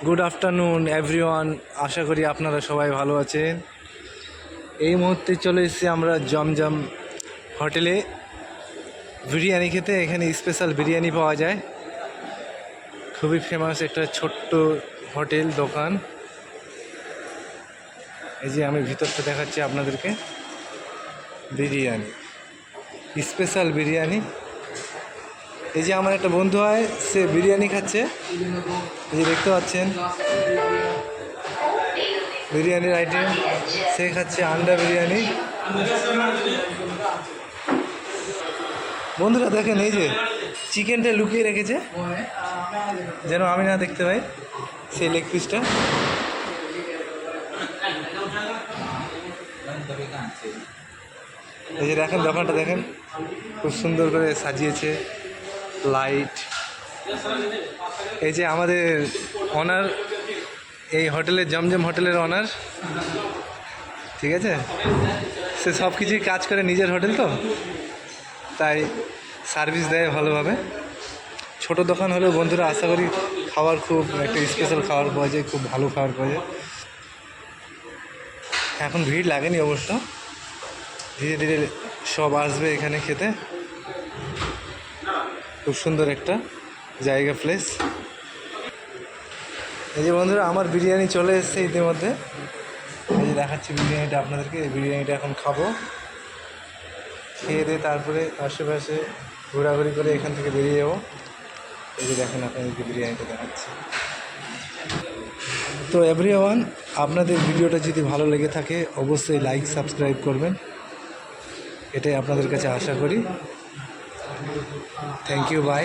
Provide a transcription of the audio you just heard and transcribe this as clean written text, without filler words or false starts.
Good afternoon everyone, আশা করি আপনারা সবাই ভালো আছেন। এই মুহূর্তে চলে এসেছি আমরা জমজম হোটেলে বিরিয়ানি খেতে। এখানে স্পেশাল বিরিয়ানি পাওয়া যায়। খুবই ফেমাস একটা ছোট্ট হোটেল দোকান। এই যে আমি ভিতরটা দেখাচ্ছি আপনাদেরকে। বিরিয়ানি, স্পেশাল বিরিয়ানি। এই যে আমার একটা বন্ধু হয়, সে বিরিয়ানি খাচ্ছে। এই যে দেখতে পাচ্ছেন বিরিয়ানির আইটেম। সে খাচ্ছে আন্ডা বিরিয়ানি। বন্ধুরা দেখেন, এই যে চিকেনটা লুকিয়ে রেখেছে যেন আমি না দেখতে পাই, সেই লেগ পিসটা। এই যে দেখেন দোকানটা, দেখেন খুব সুন্দর করে সাজিয়েছে, লাইট। এই যে আমাদের অনার, এই হোটেলের জমজম হোটেলের অনার, ঠিক আছে। সে সব কিছুই কাজ করে, নিজের হোটেল তো, তাই সার্ভিস দেয় ভালোভাবে। ছোট দোকান হলেও বন্ধুরা আশা করি খাবার খুব একটা স্পেশাল খাবার পাওয়া যায়, খুব ভালো খাবার পাওয়া যায়। এখন ভিড় লাগেনি অবশ্য, ধীরে ধীরে সব আসবে এখানে খেতে। খুব সুন্দর একটা জায়গা, প্লেস। এই যে বন্ধুরা আমার বিরিয়ানি চলে এসেছে ইতিমধ্যে। এই যে দেখাচ্ছি বিরিয়ানিটা আপনাদেরকে। এই বিরিয়ানিটা এখন খাবো, খেয়ে দিয়ে তারপরে আশেপাশে ঘোরাঘুরি করে এখান থেকে বেরিয়ে যাবো। এই যে দেখেন আপনাদেরকে বিরিয়ানিটা দেখাচ্ছি। তো এভরিওয়ান, আপনাদের ভিডিওটা যদি ভালো লেগে থাকে অবশ্যই লাইক সাবস্ক্রাইব করবেন, এটাই আপনাদের কাছে আশা করি। Thank you, by.